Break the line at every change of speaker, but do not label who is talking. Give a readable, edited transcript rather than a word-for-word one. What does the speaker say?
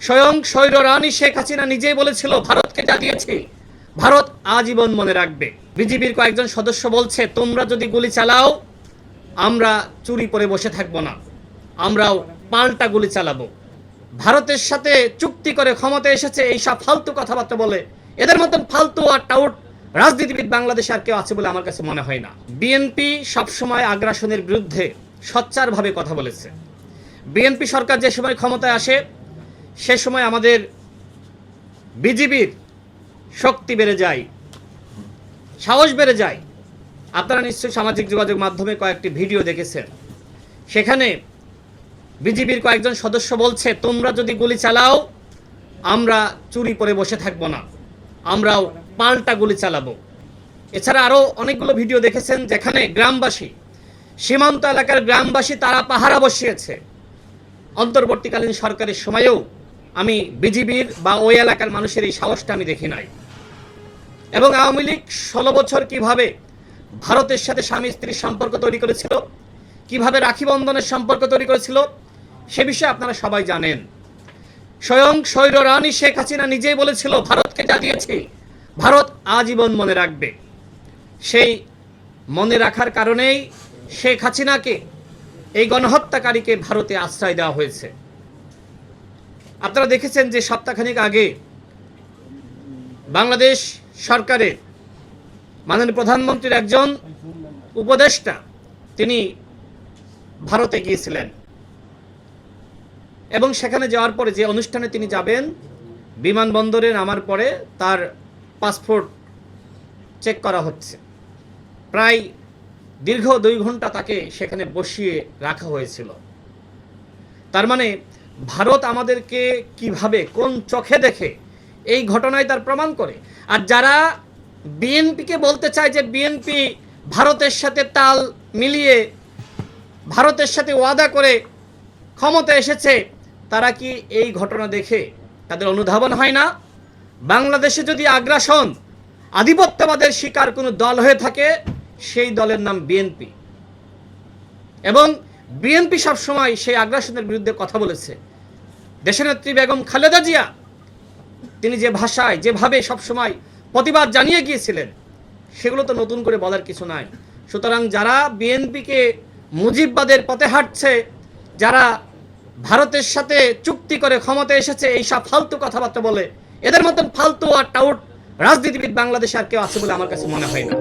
স্বয়ং স্বৈর রানী শেখ হাসিনা নিজেই বলেছিল, ভারতকে যা দিয়েছি ভারত আজীবন মনে রাখবে। বিজিবির কয়েকজন সদস্য বলছে, তোমরা যদি গুলি চালাও আমরা চুরি করে বসে থাকবো না, আমরাও পাল্টা গুলি চালাবো। ভারতের সাথে চুক্তি করে ক্ষমতা এসেছে, এইসব ফালতু কথাবার্তা বলে। এদের মতন ফালতু আর টাউট রাজনীতিবিদ বাংলাদেশে আর কেউ আছে বলে আমার কাছে মনে হয় না। বিএনপি সবসময় আগ্রাসনের বিরুদ্ধে সোচ্চারভাবে কথা বলেছে। বিএনপি সরকার যে সময় ক্ষমতায় আসে সে সময় আমাদের বিজিবির শক্তি বেড়ে যায়, সাহস বেড়ে যায়। আপনারা নিশ্চয়ই সামাজিক যোগাযোগ মাধ্যমে কয়েকটি ভিডিও দেখেছেন। সেখানে বিজিবির কয়েকজন সদস্য বলছে, তোমরা যদি গুলি চালাও আমরা চুরি করে বসে থাকবো না, আমরাও পাল্টা গুলি চালাবো। এছাড়া আরও অনেকগুলো ভিডিও দেখেছেন যেখানে গ্রামবাসী, সীমান্ত এলাকার গ্রামবাসী তারা পাহারা বসিয়েছে। অন্তর্বর্তীকালীন সরকারের সময়েও আমি বিজিবির বা ওই এলাকার মানুষের এই সাহসটা আমি দেখি নাই। এবং আওয়ামী লীগ 16 বছর কিভাবে ভারতের সাথে স্বামী স্ত্রীর সম্পর্ক তৈরি করেছিল, কিভাবে রাখি বন্ধনের সম্পর্ক তৈরি করেছিল, সে বিষয়ে আপনারা সবাই জানেন। স্বয়ং স্বৈর রানী শেখ হাসিনা নিজেই বলেছিল, ভারতকে যা দিয়েছি ভারত আজীবন মনে রাখবে। সেই মনে রাখার কারণেই শেখ হাসিনাকে, এই গণহত্যাকারীকে ভারতে আশ্রয় দেওয়া হয়েছে। আপনারা দেখেছেন যে সপ্তাহখানেক আগে বাংলাদেশ সরকারের মাননীয় প্রধানমন্ত্রীর একজন উপদেষ্টা তিনি ভারতে গিয়েছিলেন এবং সেখানে যাওয়ার পরে যে অনুষ্ঠানে তিনি যাবেন, বিমানবন্দরে নামার পরে তার পাসপোর্ট চেক করা হচ্ছে। প্রায় দীর্ঘ 2 ঘন্টা তাকে সেখানে বসিয়ে রাখা হয়েছিল। তার মানে ভারত আমাদেরকে কিভাবে, কোন চোখে দেখে এই ঘটনায় তার প্রমাণ করে। আর যারা বিএনপিকে বলতে চায় যে বিএনপি ভারতের সাথে তাল মিলিয়ে ভারতের সাথে ওয়াদা করে ক্ষমতা এসেছে, তারা কি এই ঘটনা দেখে তাদের অনুধাবন হয় না? বাংলাদেশে যদি আগ্রাসন, আধিপত্যবাদের শিকার কোনো দল হয়ে থাকে সেই দলের নাম বিএনপি। এবং বিএনপি সবসময় সেই আগ্রাসনের বিরুদ্ধে কথা বলেছে। দেশনেত্রী বেগম খালেদা জিয়া তিনি যে ভাষায়, যেভাবে সবসময় প্রতিবাদ জানিয়ে গিয়েছিলেন, সেগুলো তো নতুন করে বলার কিছু নাই। সুতরাং যারা বিএনপিকে মুজিববাদের পথে হাঁটছে, যারা ভারতের সাথে চুক্তি করে ক্ষমতা এসেছে, এইসব ফালতু কথাবার্তা বলে, এদের মতন ফালতু আর টাউট রাজনীতিবিদ বাংলাদেশে আর কেউ আছে বলে আমার কাছে মনে হয় না।